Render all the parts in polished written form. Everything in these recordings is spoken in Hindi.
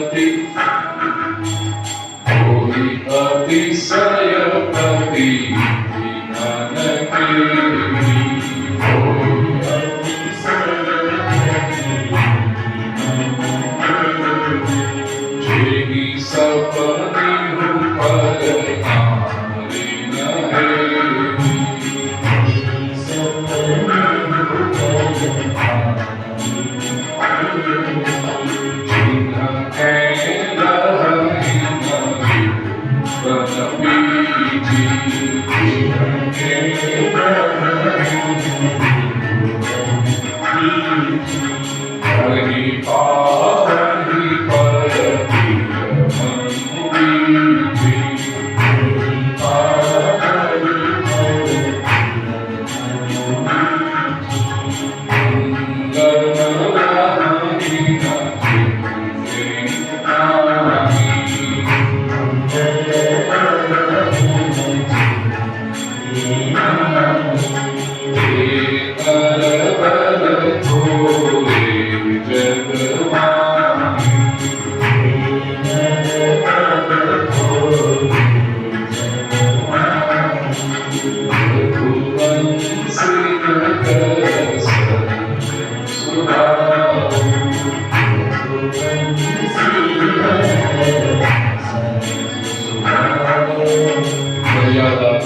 पति कोई अतिशय पति मन के जेगी सपने हूँ पर आरे न है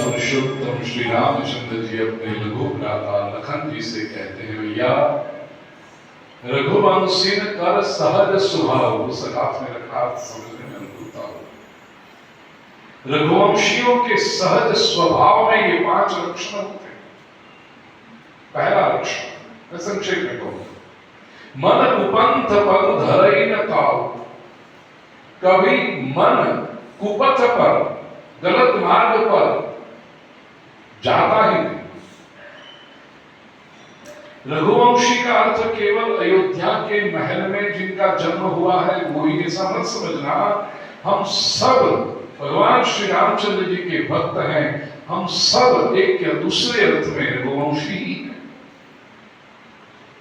पुरुषोत्तम श्री रामचंद्र जी अपने लघु भ्राता लखन जी से कहते हैं, भैया रघुवंशी कर सहज स्वभाव, उस अर्थ में रखा समझने में अनुकूलता हो। रघुवंशियों के सहज स्वभाव में ये 5 लक्षण होते हैं। पहला लक्षण मैं संक्षेप में कहूँ, मन कुपंथ पद धरई न ताऊ, कभी मन कुपथ पर गलत मार्ग पर जाता ही नहीं। रघुवंशी का अर्थ केवल अयोध्या के महल में जिनका जन्म हुआ है वो ही ऐसा मत समझना। हम सब भगवान श्री रामचंद्र जी के भक्त हैं, हम सब एक या दूसरे अर्थ में रघुवंशी ही हैं।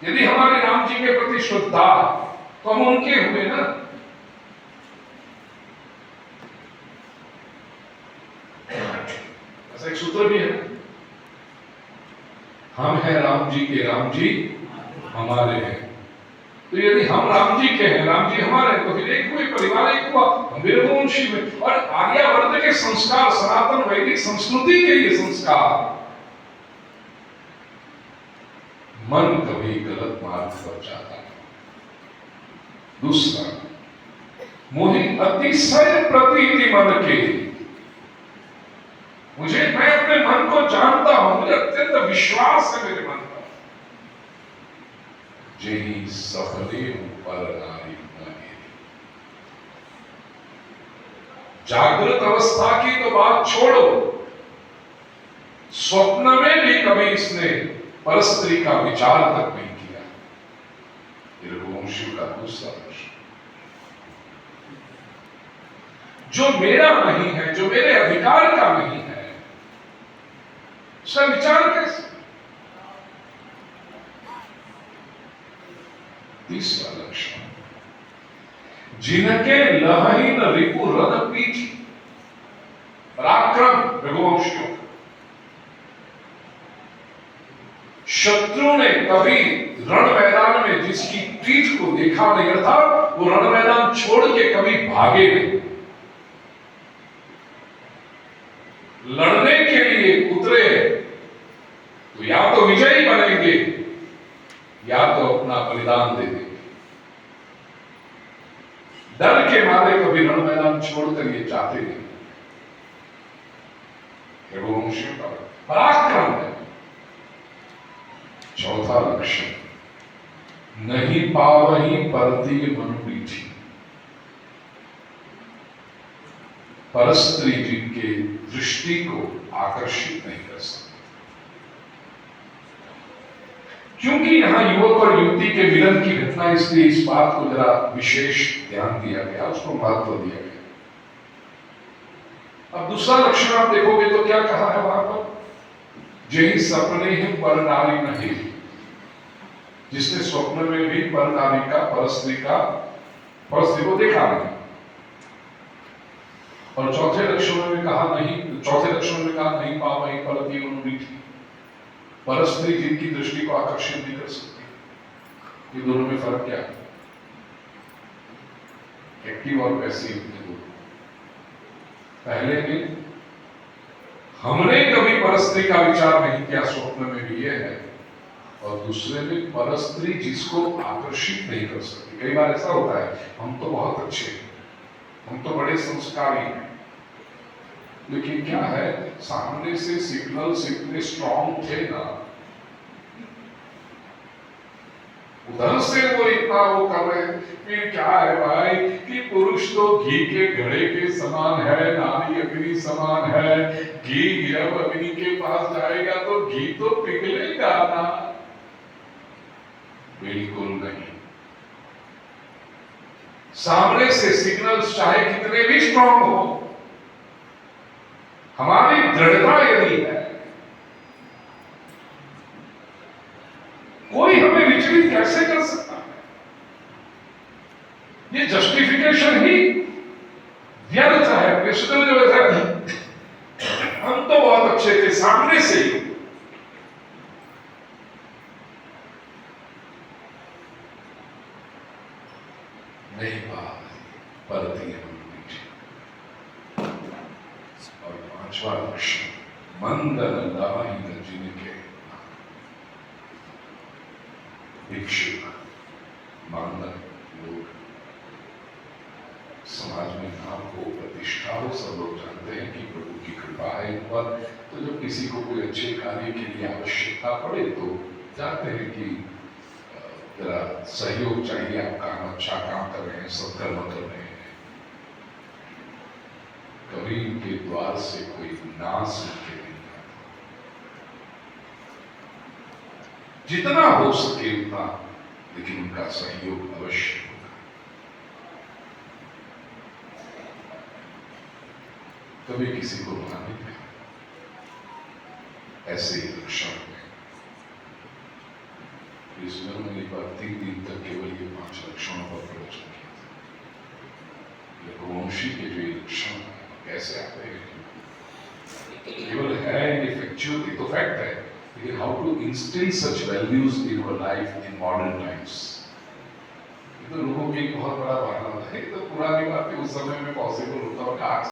यदि हमारे राम जी के प्रति श्रद्धा तो हम उनके हुए ना। ऐसा एक सूत्र भी है, हम हैं राम जी के, राम जी हमारे हैं। तो यदि हम राम जी के हैं, राम जी हमारे हैं, तो फिर एक हुए, परिवार एक हुआ, हम भी रघुवंशी में। और आर्यावर्त के संस्कार, सनातन वैदिक संस्कृति के ये संस्कार, मन कभी गलत मार्ग पर जाता है। दूसरा, मोहि अतिशय प्रतीति मन के, मैं अपने मन को जानता हूं, मुझे अत्यंत विश्वास है मेरे मन पर। जेहि सफले पर नारी नगे, जागृत अवस्था की तो बात छोड़ो, स्वप्न में भी कभी इसने परस्त्री का विचार तक नहीं किया। रघुवंशी का दूसरा लक्षण, जो मेरा नहीं है, जो मेरे अधिकार का नहीं है, उसका विचार कैसे। तीसरा लक्षण, जिनके लहहीन रिपु रद पीठ, पराक्रम रघुवंशियों का। शत्रु ने कभी रण मैदान में जिसकी पीठ को देखा नहीं था, वो रण मैदान छोड़ के कभी भागे नहीं। लड़ने के लिए उतरे तो या तो विजयी बनेंगे या तो अपना बलिदान दे देंगे। डर के मारे कभी रण मैदान छोड़कर ये जाते नहीं। रघुवंशियों का पराक्रम है। चौथा लक्षण, नहीं पावही परती मनुपीठी, परस्त्री जिनके दृष्टि को आकर्षित नहीं कर सकते। क्योंकि यहां युवक और युवती के मिलन की घटना, इसलिए इस बात को जरा विशेष ध्यान दिया गया, उसको महत्व दिया गया। अब दूसरा लक्षण आप देखोगे तो क्या कहा है वहां पर, जेहि सपने ही पर नारी नहीं, जिसने स्वप्न में भी पर नारी का, परस्त्री का परस्त्री को देखा नहीं। और चौथे लक्षण में कहा नहीं पावई परती अनुमीठी, परस्त्री जिनकी दृष्टि को आकर्षित नहीं कर सकती। ये दोनों में फर्क क्या है? एक्टिव और पैसिव। पहले में हमने कभी परस्त्री का विचार नहीं किया, स्वप्न में भी यह है, और दूसरे में परस्त्री जिसको आकर्षित नहीं कर सकती। कई बार ऐसा होता है, हम तो बहुत अच्छे हैं, हम तो बड़े संस्कारी हैं, लेकिन क्या है, सामने से सिग्नल्स इतने स्ट्रॉन्ग थे ना, उधर से वो इतना वो कर रहे हैं। फिर क्या है भाई कि पुरुष तो घी के घड़े के समान है, नारी अग्नि समान है। घी जब अग्नि के पास जाएगा तो घी तो पिघलेगा ना, बिल्कुल नहीं। सामने से सिग्नल्स चाहे कितने भी स्ट्रॉन्ग हो, हमारी दृढ़ता यदि है, कोई हमें विचलित कैसे कर सकता है? ये जस्टिफिकेशन ही व्यर्थ है। कृष्ण जो है, हम तो बहुत अच्छे थे सामने से ही, नहीं परती है। और पांचवा लक्षण मंदन दाहिन जिनके भिक्षुक मानव लोग, समाज में नाम हो, प्रतिष्ठा हो, सब लोग जानते हैं कि प्रभु की कृपा है इन पर। तो जब किसी को कोई अच्छे कार्य के लिए आवश्यकता पड़े तो जानते हैं कि जरा सहयोग चाहिए, आप काम अच्छा काम कर रहे हैं, सत्कर्म कर रहे हैं, कभी उनके द्वार से कोई ना सुन के नहीं आता। जितना हो सके उतना, लेकिन उनका सहयोग अवश्य होगा। कभी किसी को रुला नहीं दिया। ऐसे ही लक्षण में इसमें मैंने एक बार 3 दिन तक केवल ये 5 लक्षणों पर प्रवचन किया था। रघुवंशी के जो ये लक्षण कैसे आते हैं, केवल है इनफेक्चुअल, तो फैक्ट है, लेकिन how to instil such values in our life in modern times, ये तो लोगों की एक बहुत बड़ा बहाना है। तो पुरानी बातें उस समय में पॉसिबल होता और आज